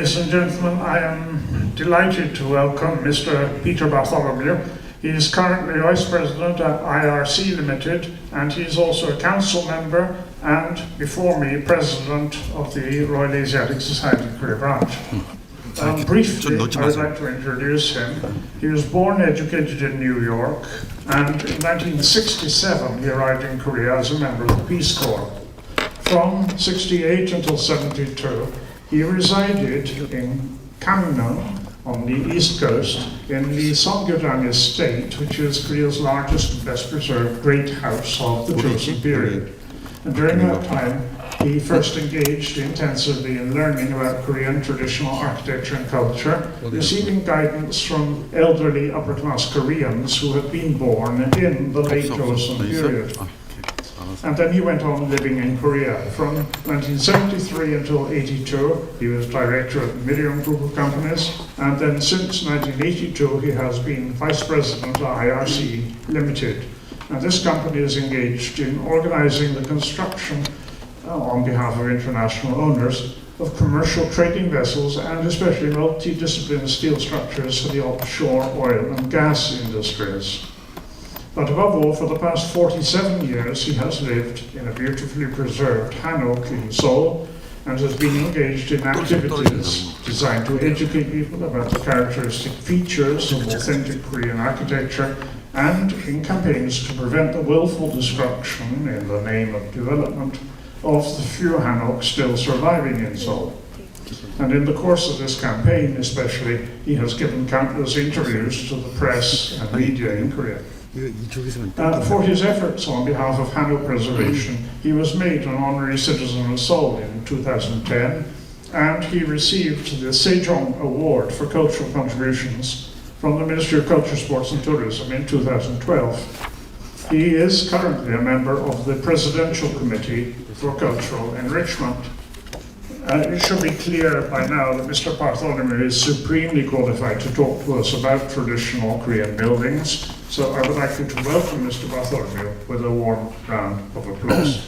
Ladies and gentlemen, I am delighted to welcome Mr. Peter Bartholomew. He is currently Vice President at IRC Limited, and he is also a council member and, before me, President of the Royal Asiatic Society Korea branch. Briefly, I would like to introduce him. He was born and educated in New York, and in 1967 he arrived in Korea as a member of the Peace Corps. From 68 until 72, he resided in Gangneung on the east coast in the Songgyeoddang estate, which is Korea's largest and best preserved great house of the Joseon period. And during that time, he first engaged intensively in learning about Korean traditional architecture and culture, receiving guidance from elderly upper-class Koreans who had been born in the late Joseon period. And then he went on living in Korea. From 1973 until 82, he was director of the Medium Group of Companies, and then since 1982, he has been vice president of IRC Limited. And this company is engaged in organizing the construction on behalf of international owners of commercial trading vessels and especially multidisciplinary steel structures for the offshore oil and gas industries. But above all, for the past 47 years, he has lived in a beautifully preserved Hanok in Seoul and has been engaged in activities designed to educate people about the characteristic features of authentic Korean architecture and in campaigns to prevent the willful destruction in the name of development of the few Hanok still surviving in Seoul. And in the course of this campaign, especially, he has given countless interviews to the press and media in Korea. For his efforts on behalf of Hanok preservation, he was made an honorary citizen of Seoul in 2010, and he received the Sejong Award for cultural contributions from the Ministry of Culture, Sports and Tourism in 2012. He is currently a member of the Presidential Committee for Cultural Enrichment. It should be clear by now that Mr. Bartholomew is supremely qualified to talk to us about traditional Korean buildings. So I would like you to welcome Mr. Bartholomew with a warm round of applause.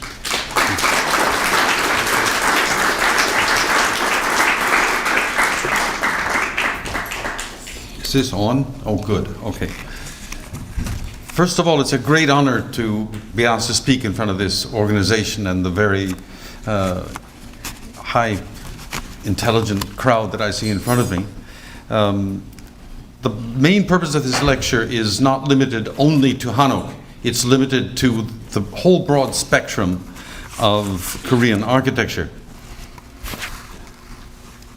Is this on? Oh, good. Okay. First of all, it's a great honor to be asked to speak in front of this organization and the very high intelligent crowd that I see in front of me. The main purpose of this lecture is not limited only to Hanok. It's limited to the whole broad spectrum of Korean architecture.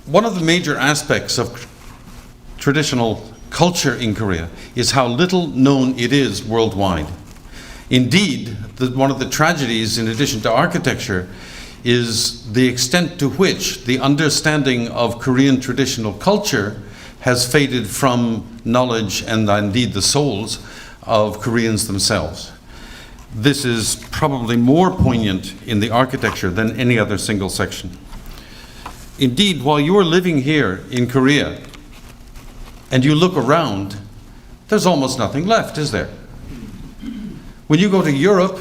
One of the major aspects of traditional culture in Korea is how little known it is worldwide. Indeed, one of the tragedies, in addition to architecture, is the extent to which the understanding of Korean traditional culture has faded from knowledge and indeed the souls of Koreans themselves. This is probably more poignant in the architecture than any other single section. Indeed, while you are living here in Korea and you look around, there's almost nothing left, is there? When you go to Europe,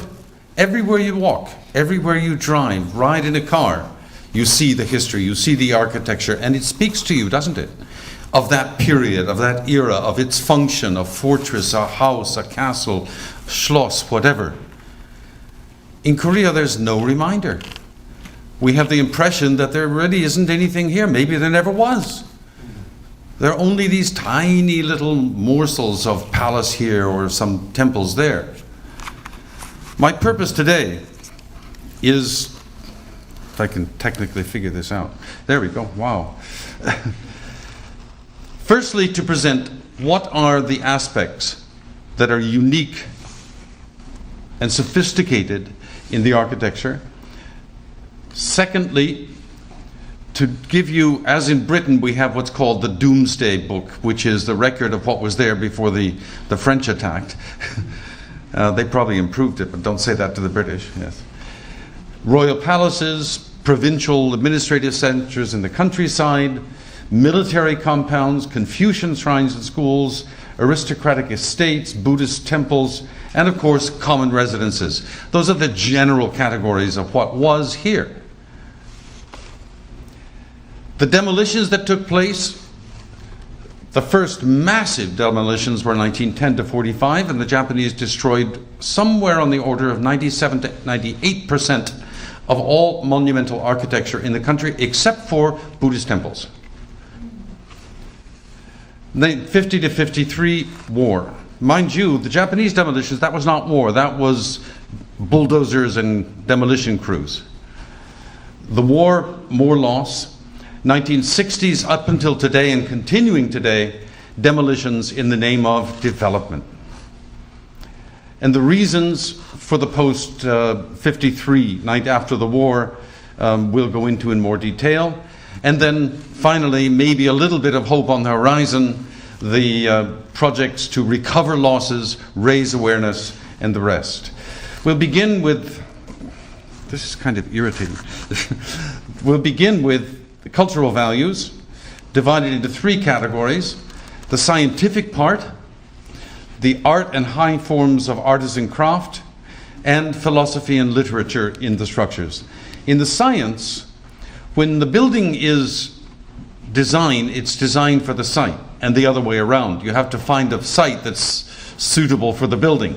everywhere you walk, everywhere you drive, ride in a car, you see the history, you see the architecture, and it speaks to you, doesn't it? Of that period, of that era, of its function, a fortress, a house, a castle, schloss, whatever. In Korea, there's no reminder. We have the impression that there really isn't anything here. Maybe there never was. There are only these tiny little morsels of palace here or some temples there. My purpose today is, if I can technically figure this out. There we go, wow. Firstly, to present what are the aspects that are unique and sophisticated in the architecture. Secondly, to give you, as in Britain, we have what's called the Doomsday Book, which is the record of what was there before the French attacked. They probably improved it, but don't say that to the British. Yes. Royal palaces, provincial administrative centers in the countryside, military compounds, Confucian shrines and schools, aristocratic estates, Buddhist temples, and of course, common residences. Those are the general categories of what was here. The demolitions that took place, the first massive demolitions were 1910 to 45, and the Japanese destroyed somewhere on the order of 97 to 98% of all monumental architecture in the country, except for Buddhist temples. 50 to 53, war. Mind you, the Japanese demolitions, that was not war, that was bulldozers and demolition crews. The war, more loss. 1960s up until today and continuing today, demolitions in the name of development. And the reasons for the post-53, night after the war, we'll go into in more detail. And then finally, maybe a little bit of hope on the horizon, the projects to recover losses, raise awareness, and the rest. We'll begin with, this is kind of irritating. We'll begin with the cultural values, divided into three categories: the scientific part, the art and high forms of artisan craft, and philosophy and literature in the structures. In the science, when the building is designed, it's designed for the site, and the other way around. You have to find a site that's suitable for the building.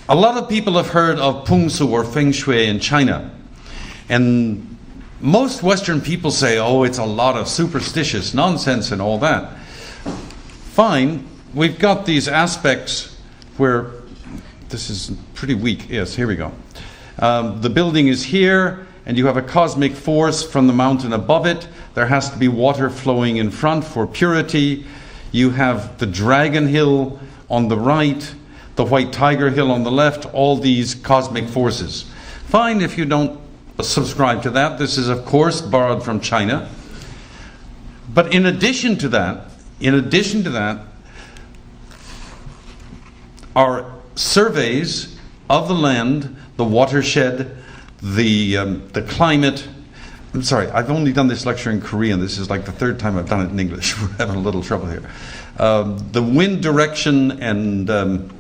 A lot of people have heard of Pung Su or Feng Shui in China, and most Western people say, oh, it's a lot of superstitious nonsense and all that. Fine, we've got these aspects where, this is pretty weak, yes, here we go. The building is here, and you have a cosmic force from the mountain above it. There has to be water flowing in front for purity. You have the Dragon Hill on the right, the White Tiger Hill on the left, all these cosmic forces. Fine if you don't subscribe to that. This is, of course, borrowed from China. But in addition to that, are surveys of the land, the watershed, the climate. I'm sorry, I've only done this lecture in Korean. This is like the third time I've done it in English. We're having a little trouble here. The wind direction and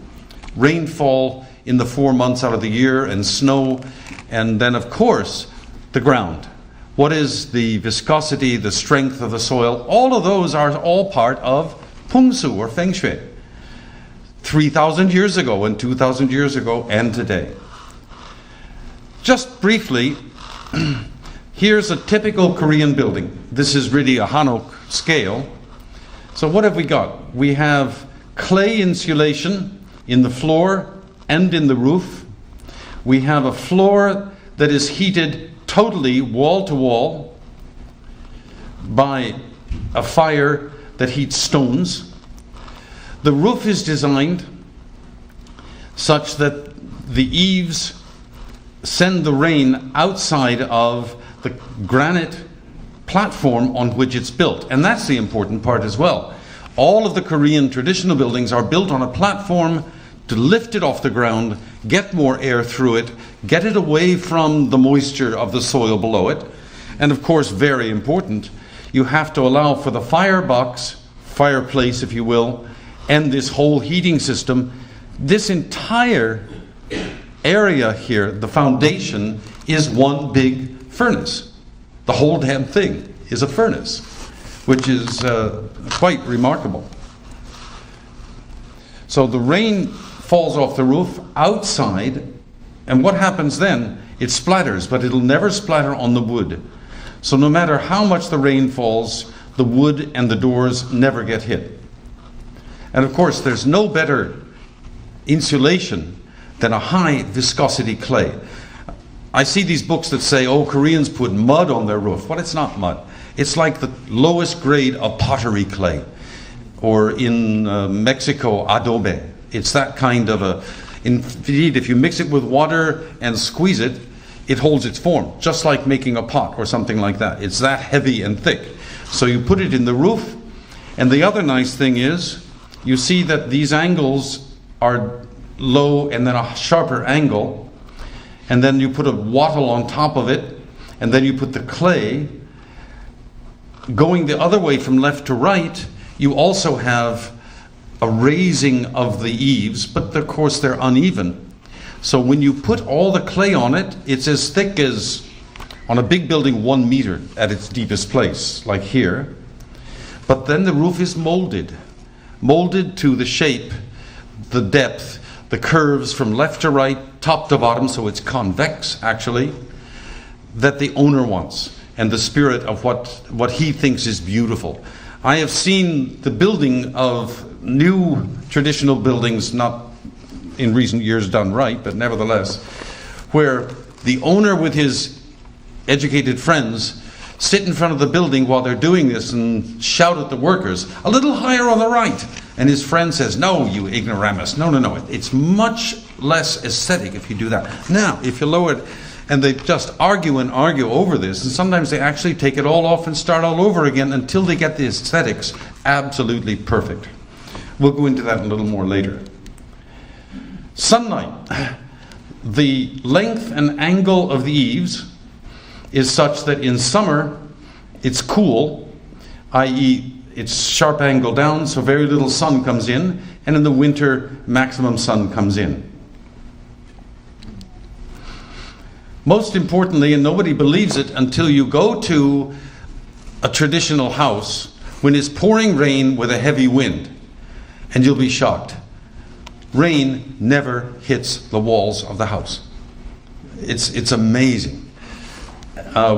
rainfall in the 4 months out of the year, and snow, and then of course the ground. What is the viscosity, the strength of the soil? All of those are all part of Pung Su or Feng Shui. 3,000 years ago and 2,000 years ago and today. Just briefly, here's a typical Korean building. This is really a Hanok scale. So what have we got? We have clay insulation in the floor and in the roof. We have a floor that is heated totally wall to wall by a fire that heats stones. The roof is designed such that the eaves send the rain outside of the granite platform on which it's built. And that's the important part as well. All of the Korean traditional buildings are built on a platform to lift it off the ground, get more air through it, get it away from the moisture of the soil below it. And of course, very important, you have to allow for the firebox, fireplace if you will, and this whole heating system. This entire area here, the foundation, is one big furnace. The whole damn thing is a furnace, which is quite remarkable. So the rain falls off the roof outside, and what happens then? It splatters, but it'll never splatter on the wood. So no matter how much the rain falls, the wood and the doors never get hit. And of course, there's no better insulation than a high viscosity clay. I see these books that say, oh, Koreans put mud on their roof. Well, it's not mud. It's like the lowest grade of pottery clay, or in Mexico, adobe. It's that kind of a, indeed, if you mix it with water and squeeze it, it holds its form, just like making a pot or something like that. It's that heavy and thick. So you put it in the roof, and the other nice thing is, you see that these angles are low and then a sharper angle, and then you put a wattle on top of it, and then you put the clay. Going the other way from left to right, you also have a raising of the eaves, but of course they're uneven. So when you put all the clay on it, it's as thick as On a big building, 1 meter at its deepest place, like here. But then the roof is molded to the shape, the depth, the curves from left to right, top to bottom, so it's convex actually, that the owner wants, and the spirit of what he thinks is beautiful. I have seen the building of new traditional buildings, not in recent years done right, but nevertheless, where the owner with his educated friends sit in front of the building while they're doing this and shout at the workers, "A little higher on the right." And his friend says, "No, you ignoramus. No. It's much less aesthetic if you do that." Now, if you lower it, and they just argue and argue over this, and sometimes they actually take it all off and start all over again until they get the aesthetics absolutely perfect. We'll go into that a little more later. Sunlight. The length and angle of the eaves is such that in summer it's cool, i.e. it's sharp angle down, so very little sun comes in, and in the winter maximum sun comes in. Most importantly, and nobody believes it until you go to a traditional house when it's pouring rain with a heavy wind, and you'll be shocked. Rain never hits the walls of the house. It's amazing.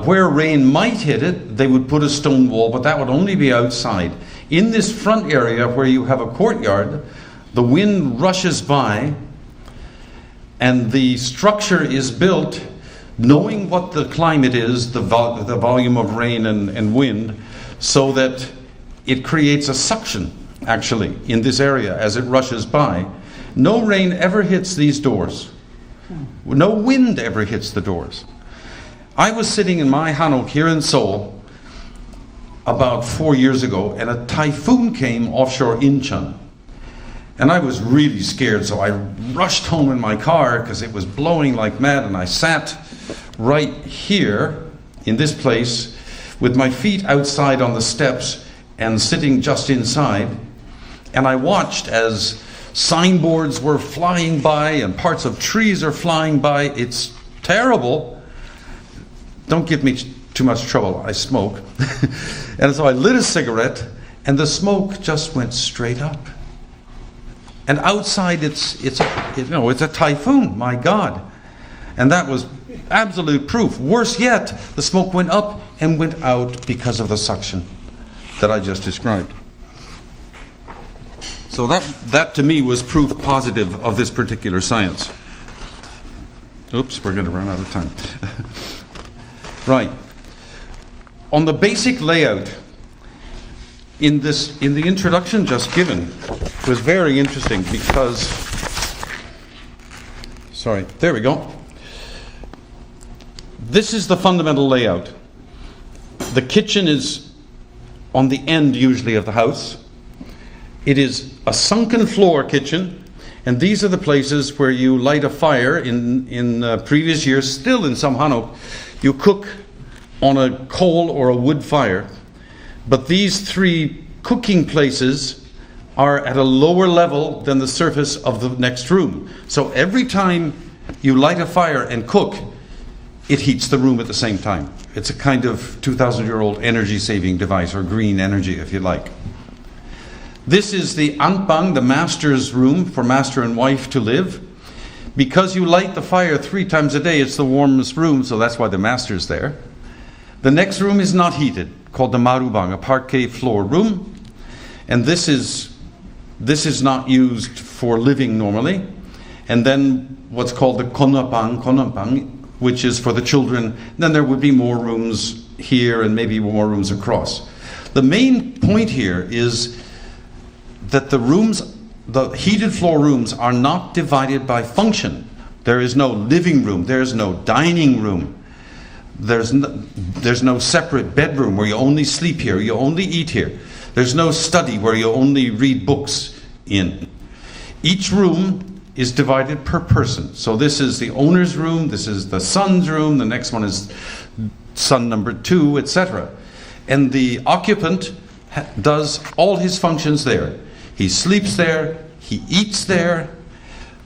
Where rain might hit it, they would put a stone wall, but that would only be outside. In this front area where you have a courtyard, the wind rushes by, and the structure is built knowing what the climate is, the volume of rain and wind, so that it creates a suction, actually, in this area as it rushes by. No rain ever hits these doors. No wind ever hits the doors. I was sitting in my Hanok here in Seoul about 4 years ago, and a typhoon came offshore Incheon. And I was really scared, so I rushed home in my car because it was blowing like mad, and I sat right here in this place with my feet outside on the steps and sitting just inside. And I watched as signboards were flying by and parts of trees are flying by. It's terrible. Don't give me too much trouble. I smoke. And so I lit a cigarette, and the smoke just went straight up. And outside it's a typhoon, my God. And that was absolute proof. Worse yet, the smoke went up and went out because of the suction that I just described. So that to me was proof positive of this particular science. Oops, we're going to run out of time. Right. On the basic layout, in the introduction just given, was very interesting because, sorry, there we go. This is the fundamental layout. The kitchen is on the end usually of the house. It is a sunken floor kitchen, and these are the places where you light a fire. In previous years, still in some Hanok, you cook on a coal or a wood fire. But these 3 cooking places are at a lower level than the surface of the next room. So every time you light a fire and cook, it heats the room at the same time. It's a kind of 2,000-year-old energy-saving device, or green energy, if you like. This is the anbang, the master's room for master and wife to live. Because you light the fire 3 times a day, it's the warmest room, so that's why the master's there. The next room is not heated, called the marubang, a parquet floor room. And this is not used for living normally. And then what's called the konopang, which is for the children. Then there would be more rooms here and maybe more rooms across. The main point here is that the heated floor rooms are not divided by function. There is no living room, there is no dining room. There's no separate bedroom where you only sleep here, you only eat here. There's no study where you only read books in. Each room is divided per person. So this is the owner's room, this is the son's room, the next one is son number 2, etc. And the occupant does all his functions there. He sleeps there, he eats there,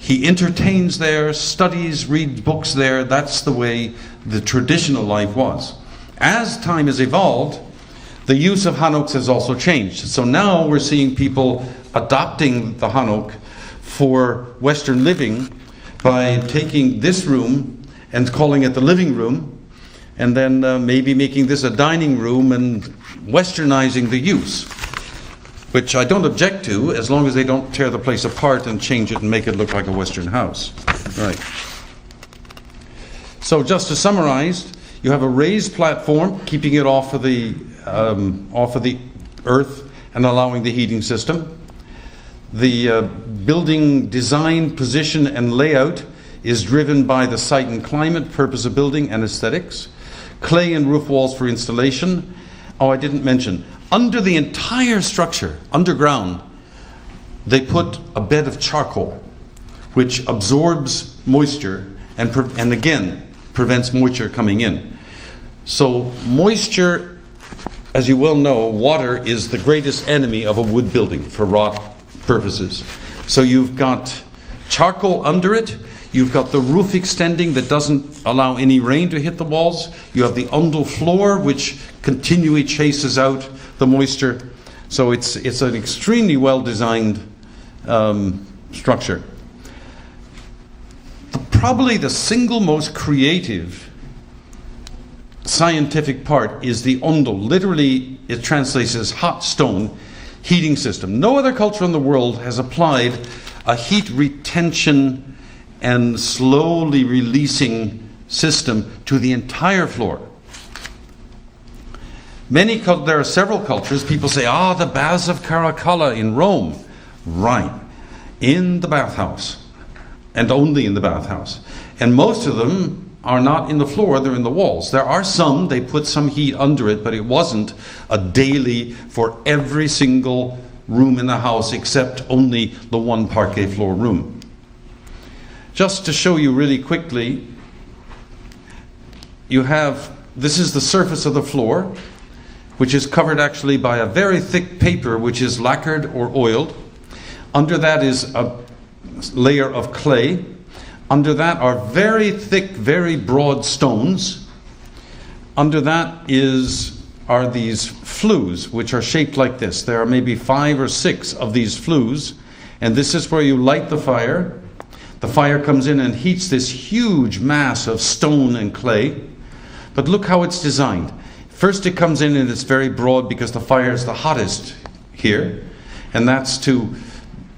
He entertains there, studies, reads books there. That's the way the traditional life was. As time has evolved, the use of Hanoks has also changed. So now we're seeing people adopting the Hanok for Western living by taking this room and calling it the living room, and then maybe making this a dining room and westernizing the use, which I don't object to, as long as they don't tear the place apart and change it and make it look like a Western house. Right. So just to summarize, you have a raised platform, keeping it off of the earth and allowing the heating system. The building design, position, and layout is driven by the site and climate, purpose of building, and aesthetics. Clay and roof walls for installation. Oh, I didn't mention, under the entire structure, underground, they put a bed of charcoal, which absorbs moisture and again prevents moisture coming in. So moisture, as you well know, water is the greatest enemy of a wood building for rot purposes. So you've got charcoal under it. You've got the roof extending that doesn't allow any rain to hit the walls. You have the ondol floor, which continually chases out the moisture. So it's an extremely well-designed structure. Probably the single most creative scientific part is the ondol. Literally, it translates as hot stone heating system. No other culture in the world has applied a heat retention and slowly releasing system to the entire floor. There are several cultures. People say, the baths of Caracalla in Rome. Right. In the bathhouse. And only in the bathhouse. And most of them are not in the floor, they're in the walls. There are some, they put some heat under it, but it wasn't a daily for every single room in the house except only the one parquet floor room. Just to show you really quickly, this is the surface of the floor, which is covered actually by a very thick paper which is lacquered or oiled. Under that is a layer of clay. Under that are very thick, very broad stones. Under that are these flues, which are shaped like this. There are maybe 5 or 6 of these flues, and this is where you light the fire. The fire comes in and heats this huge mass of stone and clay. But look how it's designed. First it comes in and it's very broad because the fire is the hottest here. And that's to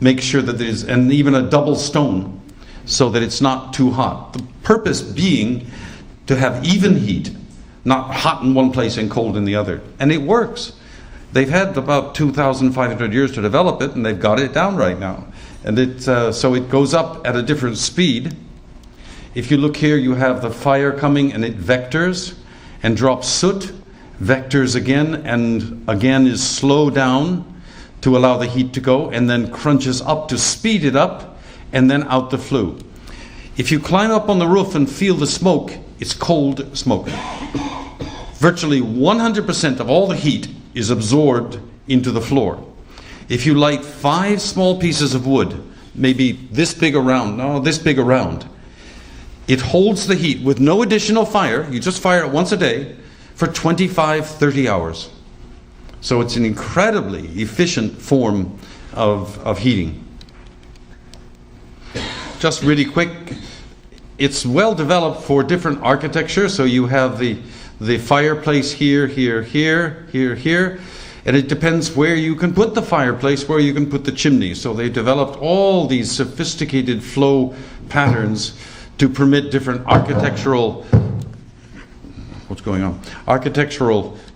make sure that there's, and even a double stone, so that it's not too hot. The purpose being to have even heat, not hot in one place and cold in the other. And it works. They've had about 2,500 years to develop it, and they've got it down right now. And so it goes up at a different speed. If you look here, you have the fire coming and it vectors and drops soot, vectors again, and again is slow down to allow the heat to go, and then crunches up to speed it up, and then out the flue. If you climb up on the roof and feel the smoke, it's cold smoke. Virtually 100% of all the heat is absorbed into the floor. If you light 5 small pieces of wood, maybe this big around, it holds the heat with no additional fire. You just fire it once a day for 25, 30 hours. So it's an incredibly efficient form of heating. Just really quick, it's well developed for different architecture. So you have the fireplace here, here, here, here, here. And it depends where you can put the fireplace, where you can put the chimney. So they developed all these sophisticated flow patterns to permit different architectural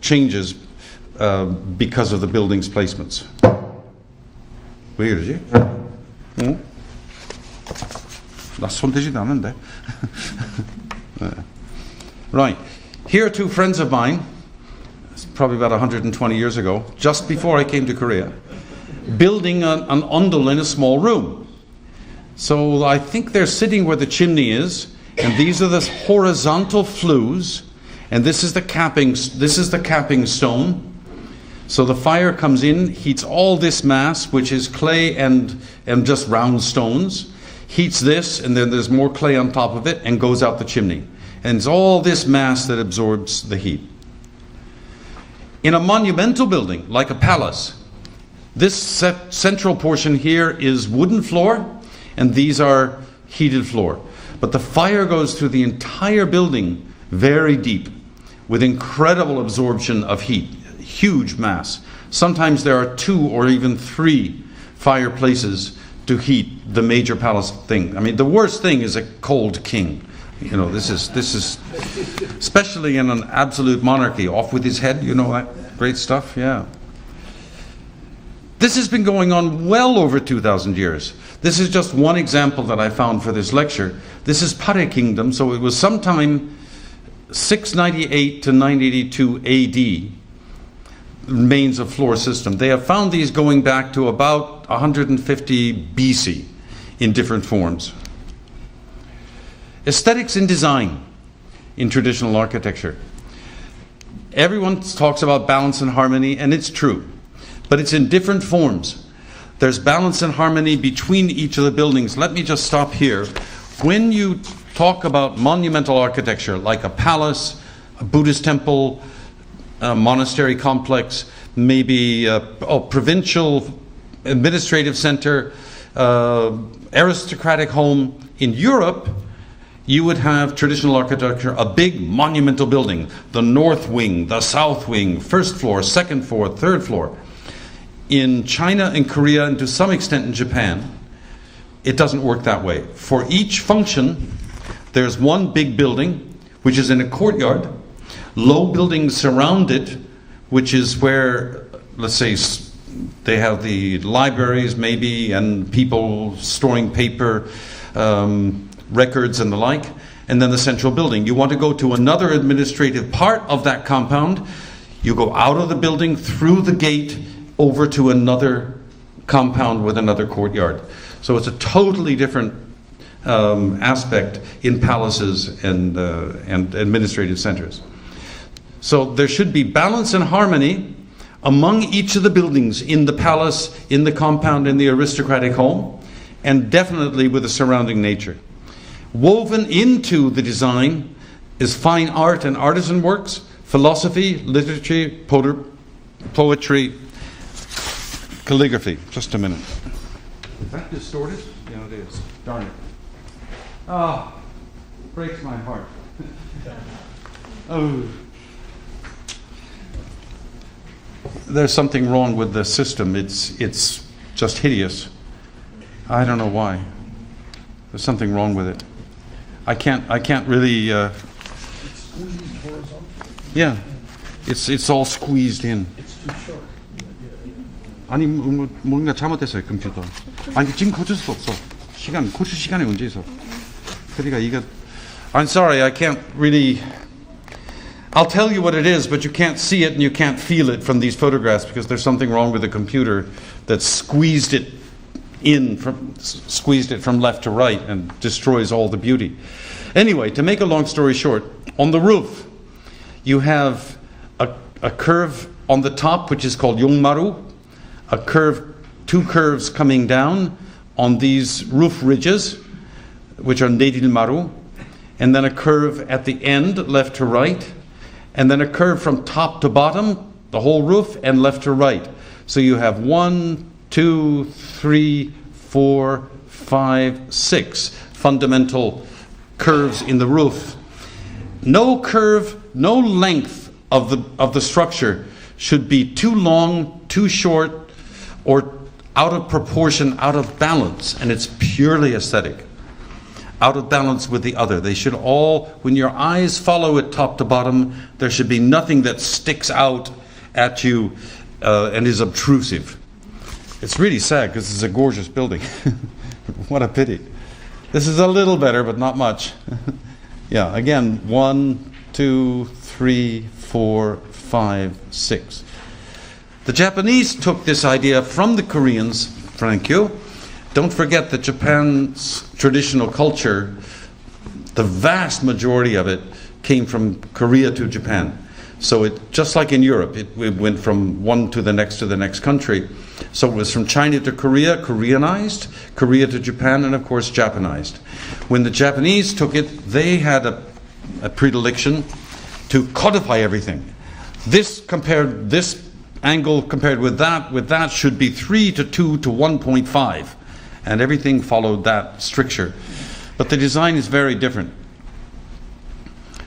changes because of the building's placements. Weird, yeah? Right. Here are 2 friends of mine, probably about 120 years ago, just before I came to Korea, building an ondol in a small room. So I think they're sitting where the chimney is, and these are the horizontal flues, and this is the capping stone. So the fire comes in, heats all this mass, which is clay and just round stones, heats this, and then there's more clay on top of it, and goes out the chimney. And it's all this mass that absorbs the heat. In a monumental building, like a palace, this central portion here is wooden floor, and these are heated floor. But the fire goes through the entire building very deep, with incredible absorption of heat, huge mass. Sometimes there are 2 or even 3 fireplaces to heat the major palace thing. I mean, the worst thing is a cold king. You know, this is especially in an absolute monarchy, off with his head, you know, that great stuff, yeah. This has been going on well over 2,000 years. This is just one example that I found for this lecture. This is Pare Kingdom, so it was sometime 698 to 982 AD, remains of floor system. They have found these going back to about 150 BC in different forms. Aesthetics in design in traditional architecture. Everyone talks about balance and harmony, and it's true, but it's in different forms. There's balance and harmony between each of the buildings. Let me just stop here. When you talk about monumental architecture, like a palace, a Buddhist temple, a monastery complex, maybe a provincial administrative center, aristocratic home in Europe, you would have traditional architecture, a big monumental building, the north wing, the south wing, first floor, second floor, third floor. In China and Korea, and to some extent in Japan, it doesn't work that way. For each function, there's one big building, which is in a courtyard, low buildings surround it, which is where, let's say, they have the libraries maybe, and people storing paper, records and the like, and then the central building. You want to go to another administrative part of that compound, you go out of the building, through the gate, over to another compound with another courtyard. So it's a totally different aspect in palaces and administrative centers. So there should be balance and harmony among each of the buildings in the palace, in the compound, in the aristocratic home, and definitely with the surrounding nature. Woven into the design is fine art and artisan works, philosophy, literature, poetry, calligraphy. Just a minute. Is that distorted? Yeah, it is. Darn it. Ah, breaks my heart. Oh. There's something wrong with the system. It's just hideous. I don't know why. There's something wrong with it. I can't really. It's squeezed horizontal. Yeah, it's all squeezed in. It's too short. 아니 뭔가 잘못됐어요 컴퓨터. 아니 지금 고칠 수 없어. 고칠 시간이 언제 있어? 그러니까 이거. I'm sorry, I can't really. I'll tell you what it is, but you can't see it and you can't feel it from these photographs because there's something wrong with the computer that squeezed it from left to right and destroys all the beauty. Anyway, to make a long story short, on the roof you have a curve on the top which is called Yongmaru, a curve, 2 curves coming down on these roof ridges which are Nerilmaru, and then a curve at the end left to right, and then a curve from top to bottom, the whole roof, and left to right. So you have 1, 2, 3, 4, 5, 6 fundamental curves in the roof. No curve, no length of the structure should be too long, too short, or out of proportion, out of balance, and it's purely aesthetic. Out of balance with the other. They should all, when your eyes follow it top to bottom, there should be nothing that sticks out at you and is obtrusive. It's really sad because it's a gorgeous building. What a pity. This is a little better, but not much. Yeah, again, 1, 2, 3, 4, 5, 6. The Japanese took this idea from the Koreans, thank you. Don't forget that Japan's traditional culture, the vast majority of it came from Korea to Japan. So it, just like in Europe, it went from one to the next country. So it was from China to Korea, Koreanized, Korea to Japan, and of course Japanized. When the Japanese took it, they had a predilection to codify everything. This angle compared with that should be 3 to 2 to 1.5, and everything followed that stricture. But the design is very different.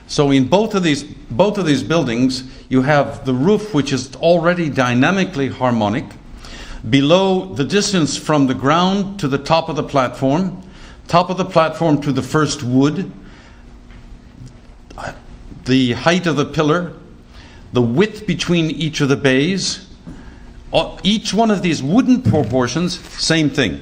So in both of these buildings, you have the roof, which is already dynamically harmonic. Below, the distance from the ground to the top of the platform to the first wood, the height of the pillar, the width between each of the bays. Each one of these wooden proportions, same thing.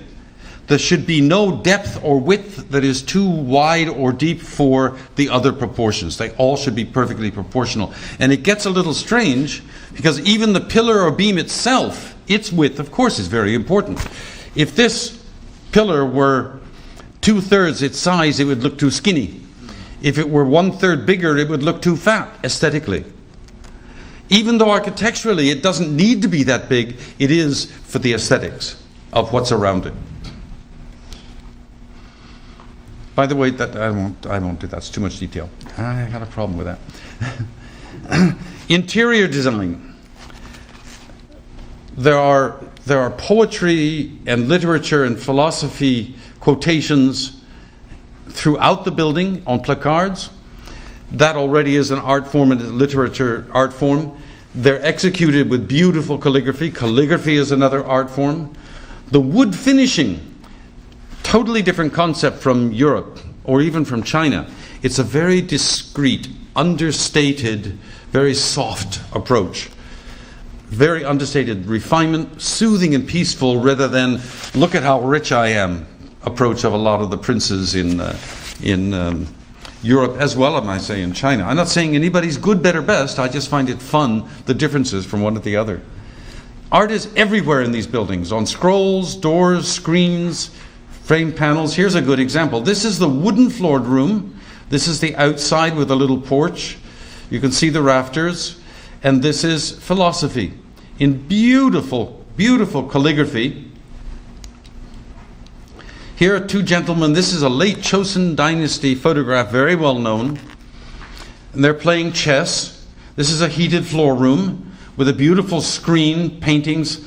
There should be no depth or width that is too wide or deep for the other proportions. They all should be perfectly proportional. And it gets a little strange because even the pillar or beam itself, its width, of course, is very important. If this pillar were 2/3 its size, it would look too skinny. If it were 1/3 bigger, it would look too fat aesthetically. Even though architecturally it doesn't need to be that big, it is for the aesthetics of what's around it. By the way, that I won't do that. It's too much detail. I got a problem with that. Interior design. There are poetry and literature and philosophy quotations throughout the building on placards. That already is an art form and a literature art form. They're executed with beautiful calligraphy. Calligraphy is another art form. The wood finishing, totally different concept from Europe or even from China. It's a very discreet, understated, very soft approach. Very understated refinement, soothing and peaceful rather than look at how rich I am approach of a lot of the princes in Europe as well as I say in China. I'm not saying anybody's good, better, best. I just find it fun, the differences from one to the other. Art is everywhere in these buildings, on scrolls, doors, screens, frame panels. Here's a good example. This is the wooden floored room. This is the outside with a little porch. You can see the rafters. And this is philosophy in beautiful, beautiful calligraphy. Here are two gentlemen. This is a late Chosun dynasty photograph, very well known. And they're playing chess. This is a heated floor room with a beautiful screen, paintings,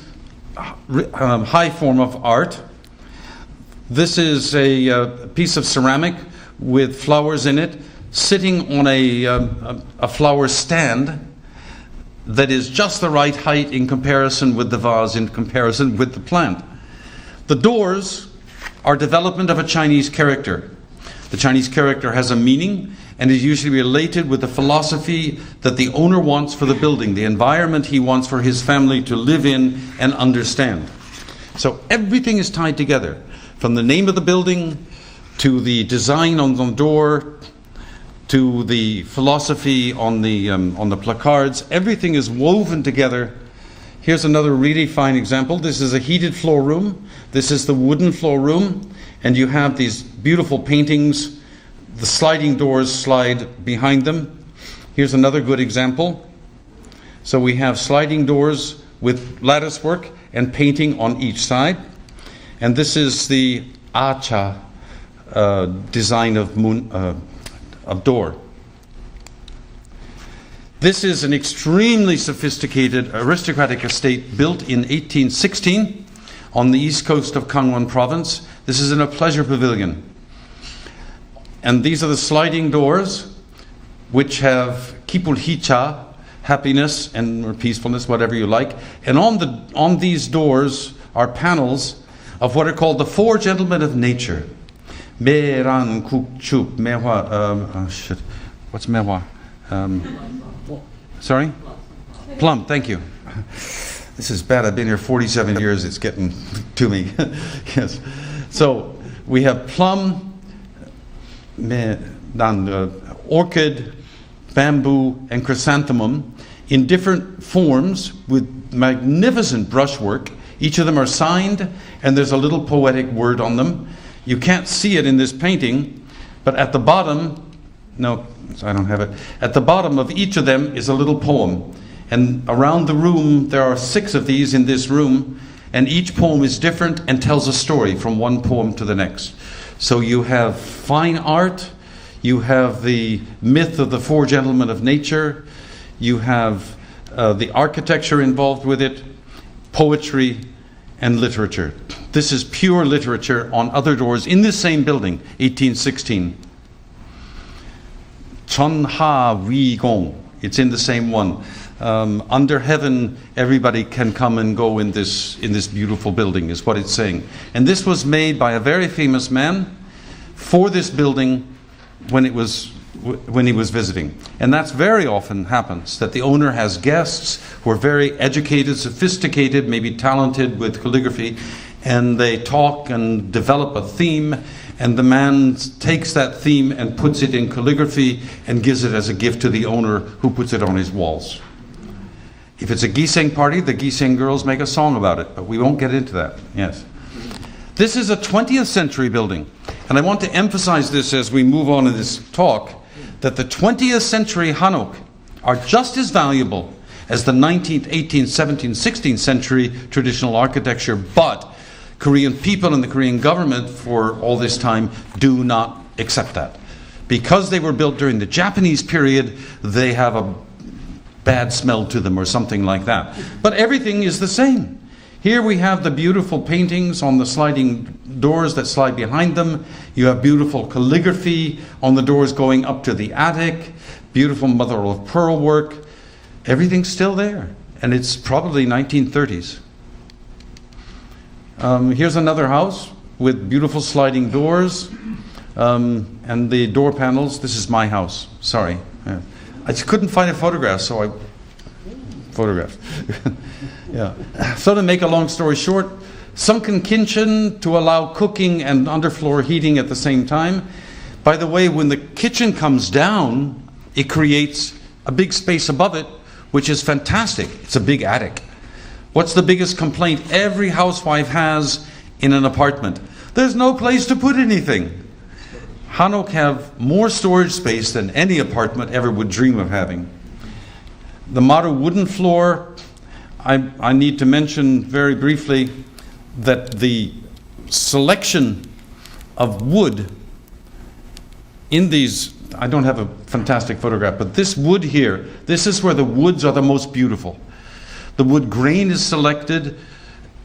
high form of art. This is a piece of ceramic with flowers in it, sitting on a flower stand that is just the right height in comparison with the vase, in comparison with the plant. The doors are development of a Chinese character. The Chinese character has a meaning and is usually related with the philosophy that the owner wants for the building, the environment he wants for his family to live in and understand. So everything is tied together, from the name of the building to the design on the door to the philosophy on the placards. Everything is woven together. Here's another really fine example. This is a heated floor room. This is the wooden floor room. And you have these beautiful paintings. The sliding doors slide behind them. Here's another good example. So we have sliding doors with lattice work and painting on each side. And this is the acha design of door. This is an extremely sophisticated aristocratic estate built in 1816 on the east coast of Kangwon province. This is in a pleasure pavilion. And these are the sliding doors which have kipulhicha, happiness and or peacefulness, whatever you like. And on these doors are panels of what are called the Four Gentlemen of Nature. Me, Ran, Kuk, Chup, Mehua, shit. What's Mehua? Sorry? Plum, thank you. This is bad. I've been here 47 years. It's getting to me. Yes. So we have plum, orchid, bamboo, and chrysanthemum in different forms with magnificent brushwork. Each of them are signed, and there's a little poetic word on them. You can't see it in this painting, but at the bottom, No, I don't have it. At the bottom of each of them is a little poem. And around the room, there are 6 of these in this room, and each poem is different and tells a story from one poem to the next. So you have fine art, you have the myth of the 4 gentlemen of nature, you have the architecture involved with it, poetry, and literature. This is pure literature on other doors in this same building, 1816. Chun Ha Wi Gong. It's in the same one. Under heaven, everybody can come and go in this beautiful building, is what it's saying. And this was made by a very famous man for this building when he was visiting. And that's very often happens, that the owner has guests who are very educated, sophisticated, maybe talented with calligraphy, and they talk and develop a theme, and the man takes that theme and puts it in calligraphy and gives it as a gift to the owner, who puts it on his walls. If it's a Giseng party, the Giseng girls make a song about it, but we won't get into that. Yes. This is a 20th century building, and I want to emphasize this as we move on in this talk, that the 20th century Hanok are just as valuable as the 19th, 18th, 17th, 16th century traditional architecture, but Korean people and the Korean government for all this time do not accept that. Because they were built during the Japanese period, they have a bad smell to them or something like that. But everything is the same. Here we have the beautiful paintings on the sliding doors that slide behind them. You have beautiful calligraphy on the doors going up to the attic, beautiful mother of pearl work. Everything's still there, and it's probably 1930s. Here's another house with beautiful sliding doors and the door panels. This is my house. Sorry. I just couldn't find a photograph, so I photographed. Yeah. So to make a long story short, sunken kitchen to allow cooking and underfloor heating at the same time. By the way, when the kitchen comes down, it creates a big space above it, which is fantastic. It's a big attic. What's the biggest complaint every housewife has in an apartment? There's no place to put anything. Hanok have more storage space than any apartment ever would dream of having. The modern wooden floor, I need to mention very briefly that the selection of wood in these, I don't have a fantastic photograph, but this wood here, this is where the woods are the most beautiful. The wood grain is selected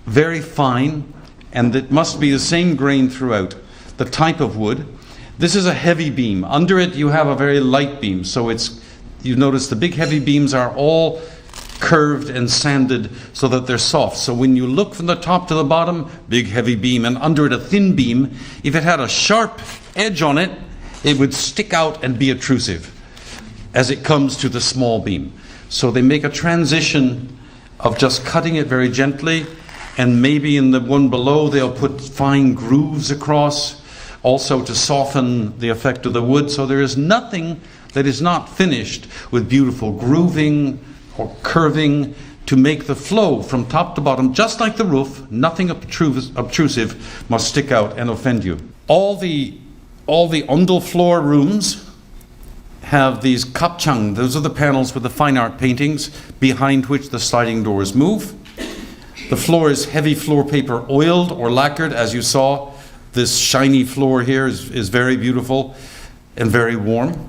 very fine, and it must be the same grain throughout. The type of wood. This is a heavy beam. Under it you have a very light beam, so you notice the big heavy beams are all curved and sanded so that they're soft. So when you look from the top to the bottom, big heavy beam, and under it a thin beam, if it had a sharp edge on it, it would stick out and be obtrusive as it comes to the small beam. So they make a transition of just cutting it very gently, and maybe in the one below they'll put fine grooves across, also to soften the effect of the wood. So there is nothing that is not finished with beautiful grooving or curving to make the flow from top to bottom, just like the roof. Nothing obtrusive must stick out and offend you. All the ondol floor rooms have these kapchang. Those are the panels with the fine art paintings behind which the sliding doors move. The floor is heavy floor paper oiled or lacquered, as you saw. This shiny floor here is very beautiful and very warm.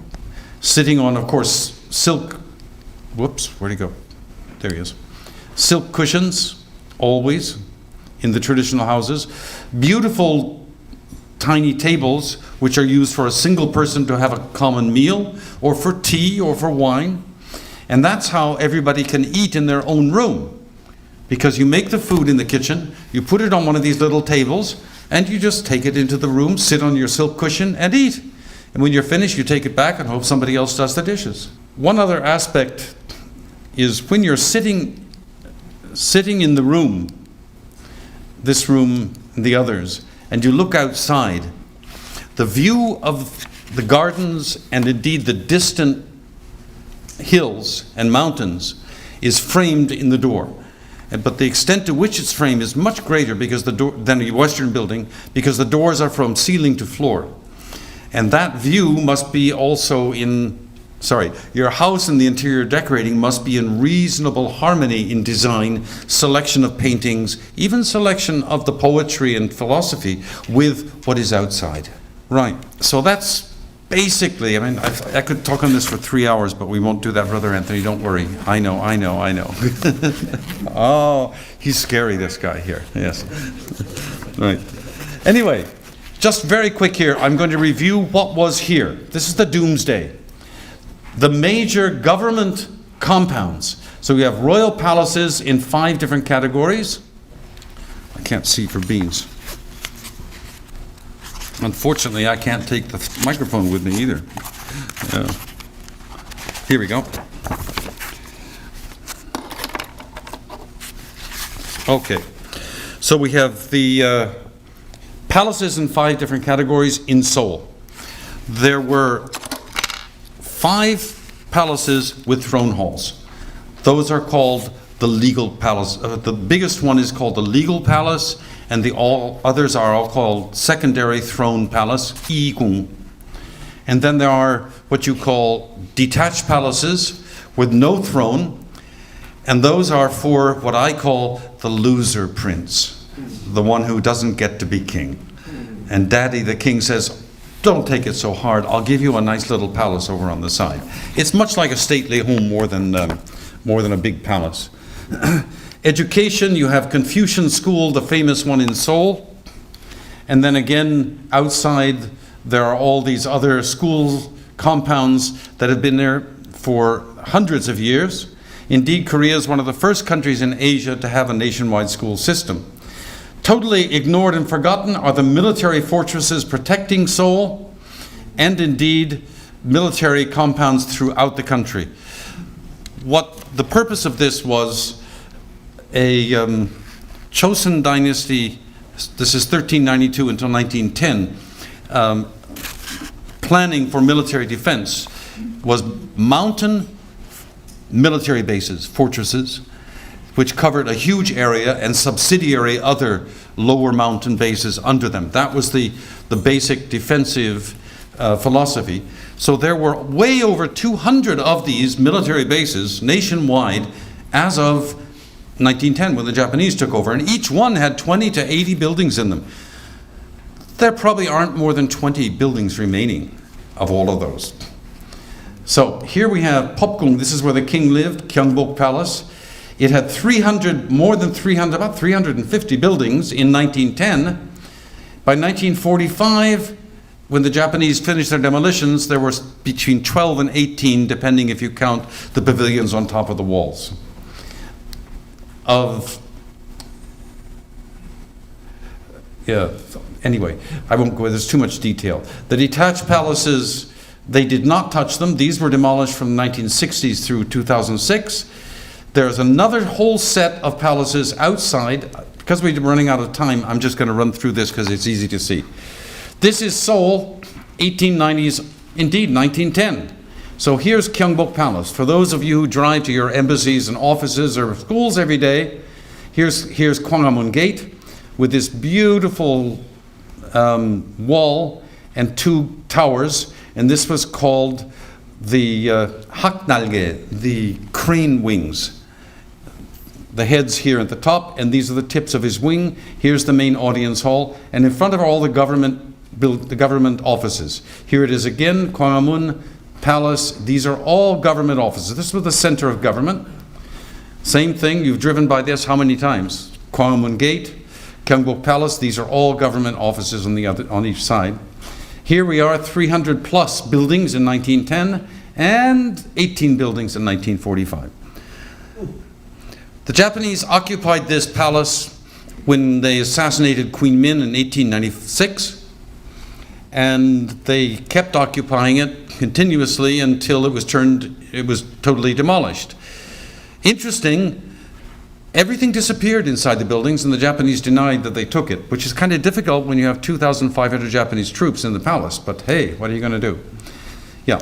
Sitting on, of course, silk, whoops, where'd he go? There he is. Silk cushions, always, in the traditional houses. Beautiful tiny tables, which are used for a single person to have a common meal, or for tea, or for wine. And that's how everybody can eat in their own room. Because you make the food in the kitchen, you put it on one of these little tables, and you just take it into the room, sit on your silk cushion, and eat. And when you're finished, you take it back and hope somebody else does the dishes. One other aspect is when you're sitting in the room, this room and the others, and you look outside, the view of the gardens and indeed the distant hills and mountains is framed in the door. But the extent to which it's framed is much greater because than a Western building, because the doors are from ceiling to floor. And that view must be also your house and the interior decorating must be in reasonable harmony in design, selection of paintings, even selection of the poetry and philosophy with what is outside. Right, so that's basically, I mean, I could talk on this for 3 hours, but we won't do that, Brother Anthony, don't worry. I know. Oh, he's scary, this guy here, yes. Right. Anyway, just very quick here, I'm going to review what was here. This is the Doomsday. The major government compounds. So we have royal palaces in 5 different categories. I can't see for beans. Unfortunately, I can't take the microphone with me either. Here we go. Okay. So we have the palaces in 5 different categories in Seoul. There were 5 palaces with throne halls. Those are called the legal palace. The biggest one is called the legal palace, and all others are all called secondary throne palace, Igung. And then there are what you call detached palaces with no throne, and those are for what I call the loser prince, the one who doesn't get to be king. And Daddy the king says, don't take it so hard, I'll give you a nice little palace over on the side. It's much like a stately home more than a big palace. Education, you have Confucian School, the famous one in Seoul. And then again, outside, there are all these other school compounds that have been there for hundreds of years. Indeed, Korea is one of the first countries in Asia to have a nationwide school system. Totally ignored and forgotten are the military fortresses protecting Seoul, and indeed, military compounds throughout the country. What the purpose of this was, a Chosun dynasty, this is 1392 until 1910, planning for military defense was mountain military bases, fortresses, which covered a huge area and subsidiary other lower mountain bases under them. That was the basic defensive philosophy. So there were way over 200 of these military bases nationwide as of 1910 when the Japanese took over, and each one had 20 to 80 buildings in them. There probably aren't more than 20 buildings remaining of all of those. So here we have Popgung. This is where the king lived, Gyeongbok Palace. It had about 350 buildings in 1910. By 1945, when the Japanese finished their demolitions, there were between 12 and 18, depending if you count the pavilions on top of the walls. Anyway, I won't go, there's too much detail. The detached palaces, they did not touch them. These were demolished from the 1960s through 2006. There's another whole set of palaces outside. Because we're running out of time, I'm just going to run through this because it's easy to see. This is Seoul, 1890s, indeed 1910. So here's Gyeongbok Palace. For those of you who drive to your embassies and offices or schools every day, here's Gwanghwamun Gate with this beautiful wall and 2 towers. And this was called the Haknalge, the crane wings. The head's here at the top, and these are the tips of his wing. Here's the main audience hall, and in front of all the government offices. Here it is again, Gwanghwamun Palace. These are all government offices. This was the center of government. Same thing, you've driven by this how many times? Gwanghwamun Gate, Gyeongbok Palace, these are all government offices on each side. Here we are, 300 plus buildings in 1910 and 18 buildings in 1945. The Japanese occupied this palace when they assassinated Queen Min in 1896, and they kept occupying it continuously until it was totally demolished. Interesting, everything disappeared inside the buildings, and the Japanese denied that they took it, which is kind of difficult when you have 2,500 Japanese troops in the palace, but hey, what are you going to do? Yeah.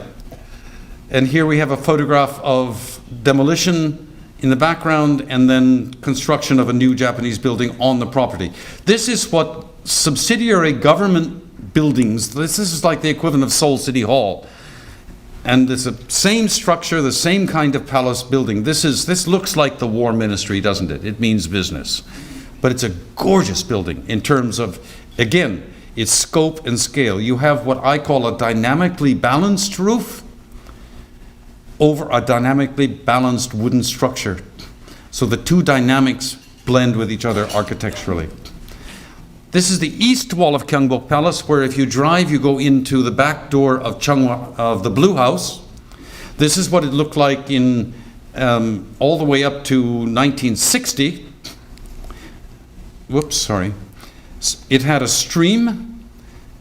And here we have a photograph of demolition in the background and then construction of a new Japanese building on the property. This is what subsidiary government buildings. This is like the equivalent of Seoul City Hall. And it's the same structure, the same kind of palace building. This looks like the war ministry, doesn't it? It means business. But it's a gorgeous building in terms of, again, its scope and scale. You have what I call a dynamically balanced roof over a dynamically balanced wooden structure. So the two dynamics blend with each other architecturally. This is the east wall of Gyeongbok Palace, where if you drive, you go into the back door of the Blue House. This is what it looked like in all the way up to 1960. Whoops, sorry. It had a stream.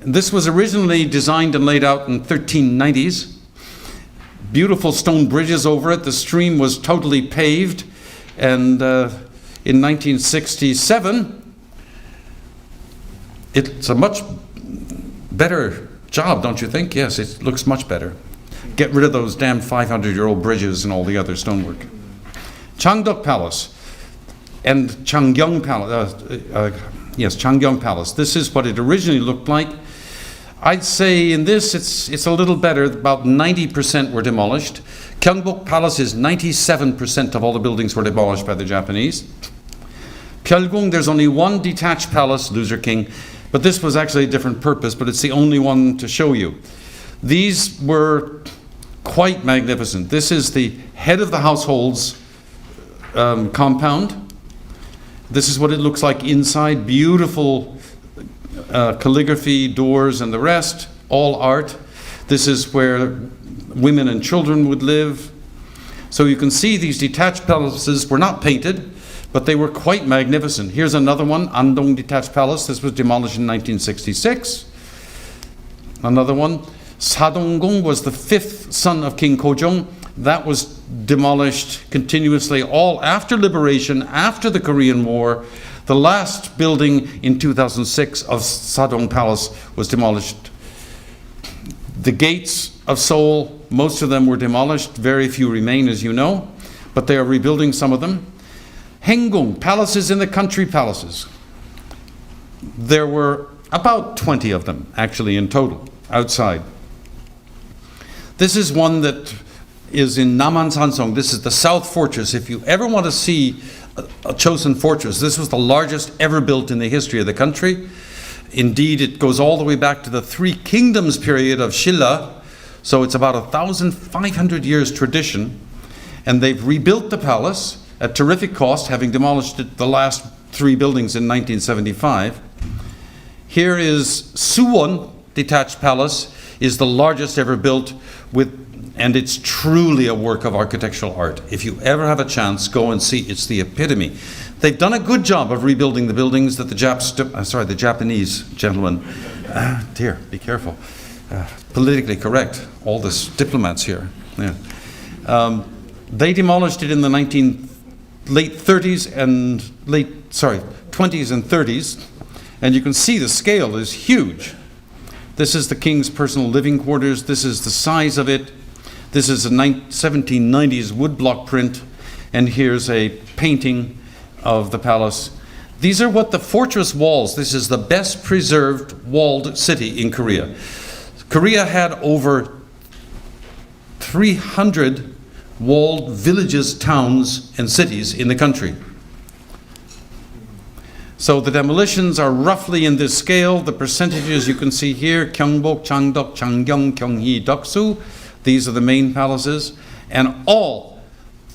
This was originally designed and laid out in 1390s. Beautiful stone bridges over it. The stream was totally paved. And in 1967, it's a much better job, don't you think? Yes, it looks much better. Get rid of those damn 500-year-old bridges and all the other stonework. Changdeok Palace and Changgyeong Palace. Changgyeong Palace. This is what it originally looked like. I'd say in this it's a little better. About 90% were demolished. Gyeongbok Palace is 97% of all the buildings were demolished by the Japanese. Pyeolgung, there's only one detached palace, Loser King, but this was actually a different purpose, but it's the only one to show you. These were quite magnificent. This is the head of the household's compound. This is what it looks like inside. Beautiful calligraphy, doors, and the rest, all art. This is where women and children would live. So you can see these detached palaces were not painted, but they were quite magnificent. Here's another one, Andong Detached Palace. This was demolished in 1966. Another one, Sadonggong was the fifth son of King Kojong. That was demolished continuously all after liberation, after the Korean War. The last building in 2006 of Sadong Palace was demolished. The gates of Seoul, most of them were demolished. Very few remain, as you know, but they are rebuilding some of them. Haenggung, palaces in the country palaces. There were about 20 of them, actually, in total, outside. This is one that is in Namansansong. This is the South Fortress. If you ever want to see a Chosun fortress, this was the largest ever built in the history of the country. Indeed, it goes all the way back to the Three Kingdoms period of Shilla, so it's about 1,500 years tradition, and they've rebuilt the palace at terrific cost, having demolished the last three buildings in 1975. Here is Suwon Detached Palace, is the largest ever built, and it's truly a work of architectural art. If you ever have a chance, go and see. It's the epitome. They've done a good job of rebuilding the buildings that the Japanese gentlemen, dear, be careful, politically correct, all this diplomats here. Yeah. They demolished it in the late 20s and 30s, and you can see the scale is huge. This is the king's personal living quarters. This is the size of it. This is a 1790s woodblock print, and here's a painting of the palace. These are what the fortress walls, this is the best preserved walled city in Korea. Korea had over 300 walled villages, towns, and cities in the country. So the demolitions are roughly in this scale. The percentages you can see here, Gyeongbok, Changdeok, Changgyeong, Gyeonggi, Doksu. These are the main palaces. And all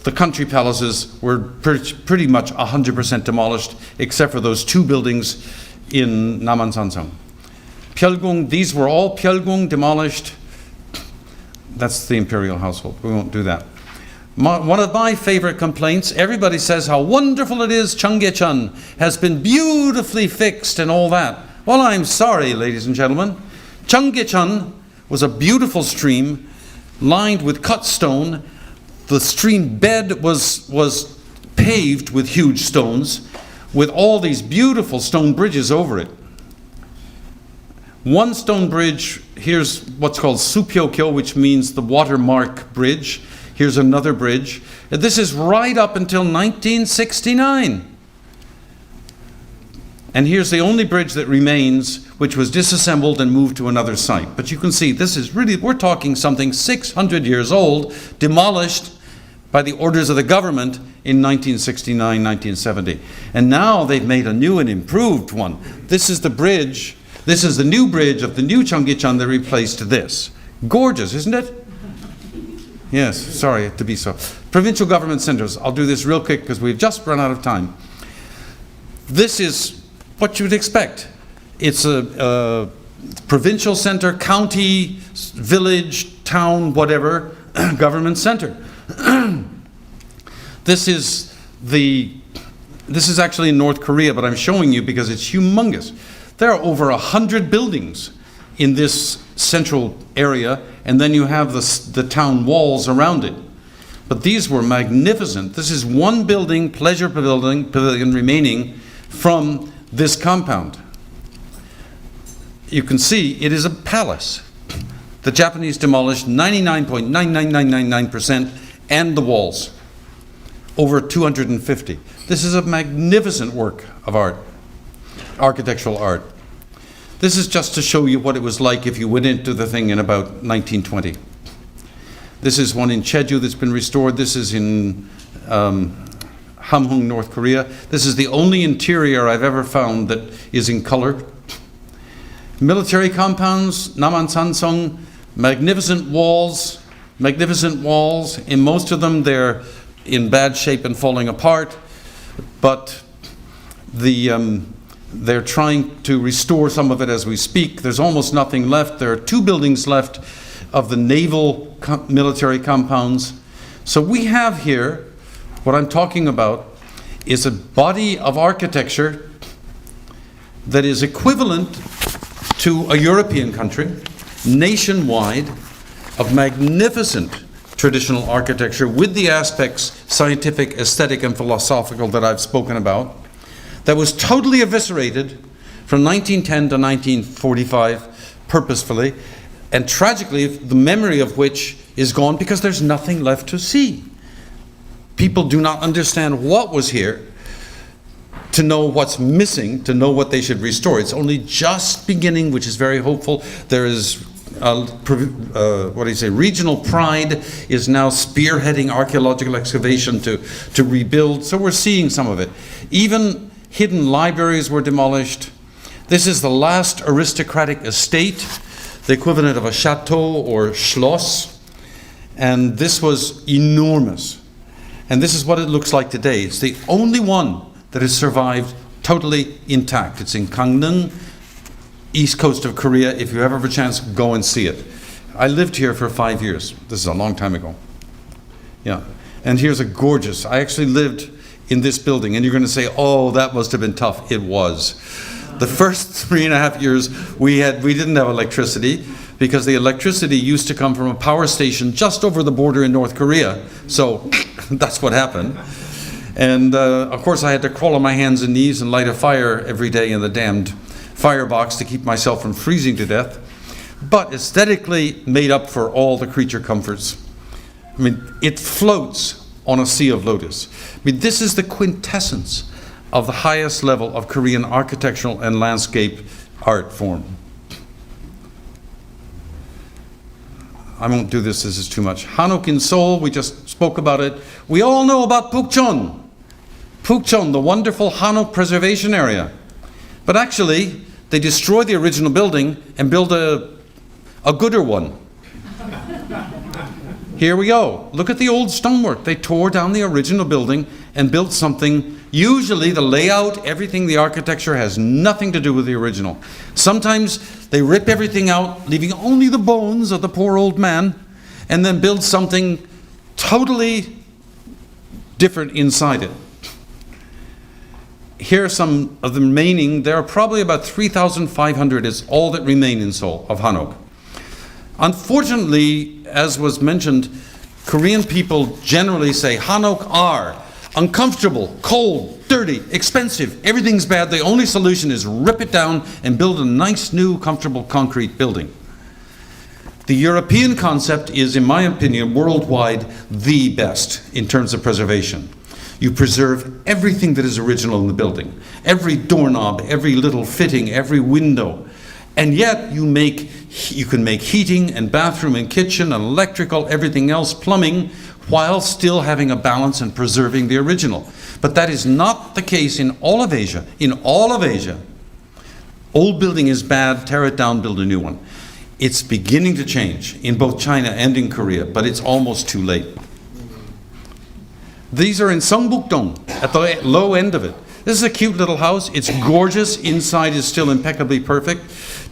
the country palaces were pretty much 100% demolished, except for those two buildings in Namansansong. Pyeolgung, these were all Pyeolgung demolished. That's the imperial household. We won't do that. One of my favorite complaints, everybody says how wonderful it is, Cheonggyecheon has been beautifully fixed and all that. Well, I'm sorry, ladies and gentlemen. Cheonggyecheon was a beautiful stream lined with cut stone. The stream bed was paved with huge stones with all these beautiful stone bridges over it. One stone bridge, here's what's called Supyeokyo, which means the watermark bridge. Here's another bridge. This is right up until 1969. And here's the only bridge that remains, which was disassembled and moved to another site. But you can see this is really, we're talking something 600 years old, demolished by the orders of the government in 1969, 1970. And now they've made a new and improved one. This is the bridge, this is the new bridge of the new Cheonggyecheon that replaced this. Gorgeous, isn't it? Yes, sorry to be so. Provincial government centers. I'll do this real quick because we've just run out of time. This is what you'd expect. It's a provincial center, county, village, town, whatever, government center. This is actually in North Korea, but I'm showing you because it's humongous. There are over 100 buildings in this central area, and then you have the town walls around it. But these were magnificent. This is one building, pleasure pavilion remaining from this compound. You can see it is a palace. The Japanese demolished 99.99999% and the walls. Over 250. This is a magnificent work of art, architectural art. This is just to show you what it was like if you went into the thing in about 1920. This is one in Jeju that's been restored. This is in Hamhung, North Korea. This is the only interior I've ever found that is in color. Military compounds, Namansansong, magnificent walls. In most of them, they're in bad shape and falling apart, but they're trying to restore some of it as we speak. There's almost nothing left. There are 2 buildings left of the naval military compounds. So we have here, what I'm talking about is a body of architecture that is equivalent to a European country, nationwide, of magnificent traditional architecture with the aspects, scientific, aesthetic, and philosophical that I've spoken about, that was totally eviscerated from 1910 to 1945 purposefully, and tragically the memory of which is gone because there's nothing left to see. People do not understand what was here to know what's missing, to know what they should restore. It's only just beginning, which is very hopeful. There is regional pride is now spearheading archaeological excavation to rebuild. So we're seeing some of it. Even hidden libraries were demolished. This is the last aristocratic estate, the equivalent of a chateau or schloss. And this was enormous. And this is what it looks like today. It's the only one that has survived totally intact. It's in Gangneung, east coast of Korea. If you ever have a chance, go and see it. I lived here for 5 years. This is a long time ago. Yeah. And here's a gorgeous, I actually lived in this building, and you're going to say, oh, that must have been tough. It was. The first 3.5 years, we didn't have electricity because the electricity used to come from a power station just over the border in North Korea. So that's what happened. And of course I had to crawl on my hands and knees and light a fire every day in the damned firebox to keep myself from freezing to death. But aesthetically made up for all the creature comforts. I mean, it floats on a sea of lotus. I mean, this is the quintessence of the highest level of Korean architectural and landscape art form. I won't do this is too much. Hanok in Seoul, we just spoke about it. We all know about Pukchon. Pukchon, the wonderful Hanok preservation area. But actually, they destroyed the original building and built a gooder one. Here we go. Look at the old stonework. They tore down the original building and built something. Usually the layout, everything, the architecture has nothing to do with the original. Sometimes they rip everything out, leaving only the bones of the poor old man, and then build something totally different inside it. Here are some of the remaining. There are probably about 3,500 is all that remain in Seoul of Hanok. Unfortunately, as was mentioned, Korean people generally say Hanok are uncomfortable, cold, dirty, expensive, everything's bad. The only solution is rip it down and build a nice, new, comfortable concrete building. The European concept is, in my opinion, worldwide the best in terms of preservation. You preserve everything that is original in the building. Every doorknob, every little fitting, every window. And yet you can make heating and bathroom and kitchen and electrical, everything else, plumbing, while still having a balance and preserving the original. But that is not the case in all of Asia. In all of Asia, old building is bad, tear it down, build a new one. It's beginning to change in both China and in Korea, but it's almost too late. These are in Seongbuk-dong, at the low end of it. This is a cute little house. It's gorgeous. Inside is still impeccably perfect.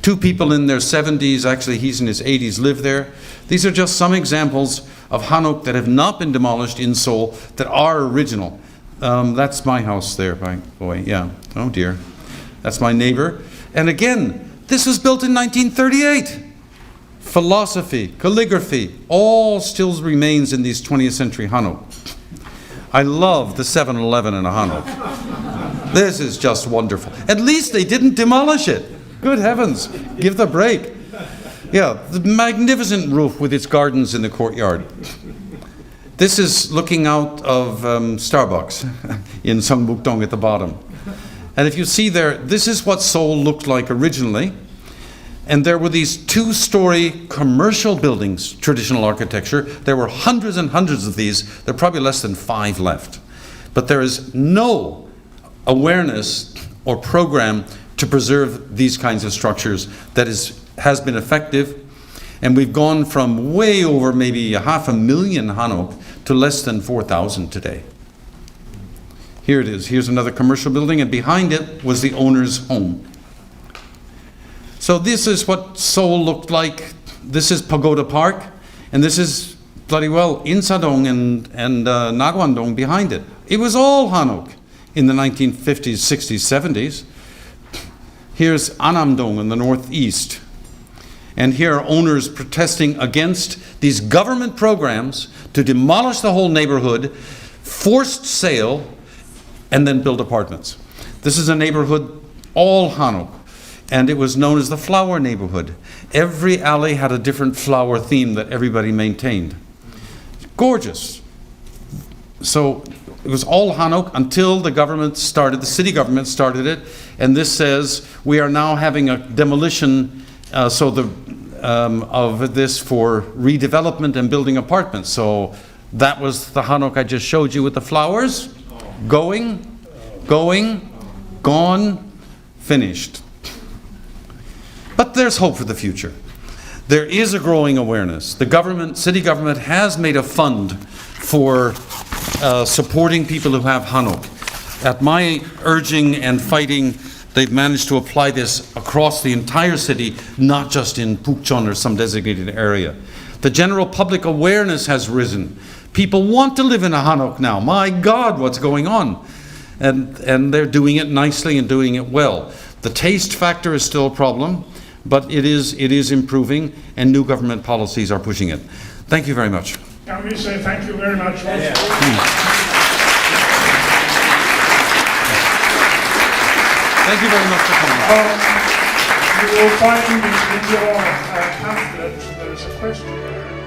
2 people in their 70s, actually he's in his 80s, live there. These are just some examples of Hanok that have not been demolished in Seoul that are original. That's my house there, by the way. Yeah. Oh dear. That's my neighbor. And again, this was built in 1938. Philosophy, calligraphy, all still remains in these 20th century Hanok. I love the 7-Eleven in a Hanok. This is just wonderful. At least they didn't demolish it. Good heavens, give the break. Yeah, the magnificent roof with its gardens in the courtyard. This is looking out of Starbucks in Seongbuk-dong at the bottom. And if you see there, this is what Seoul looked like originally. And there were these 2-story commercial buildings, traditional architecture. There were hundreds and hundreds of these. There are probably less than 5 left. But there is no awareness or program to preserve these kinds of structures that has been effective. And we've gone from way over maybe 500,000 Hanok to less than 4,000 today. Here it is. Here's another commercial building, and behind it was the owner's home. So this is what Seoul looked like. This is Pagoda Park, and this is bloody well Insadong and Nagwandong behind it. It was all Hanok in the 1950s, 60s, 70s. Here's Annamdong in the northeast. And here are owners protesting against these government programs to demolish the whole neighborhood, forced sale, and then build apartments. This is a neighborhood, all Hanok, and it was known as the flower neighborhood. Every alley had a different flower theme that everybody maintained. Gorgeous. So it was all Hanok until the government started, the city government started it, and this says we are now having a demolition of this for redevelopment and building apartments. So that was the Hanok I just showed you with the flowers. Going, gone, finished. But there's hope for the future. There is a growing awareness. The government, city government, has made a fund for supporting people who have Hanok. At my urging and fighting, they've managed to apply this across the entire city, not just in Pukchon or some designated area. The general public awareness has risen. People want to live in a Hanok now. My God, what's going on? And they're doing it nicely and doing it well. The taste factor is still a problem, but it is improving, and new government policies are pushing it. Thank you very much. Can we say thank you very much? Yeah. Thank you very much for coming. You will find in your pamphlet, there's a question there.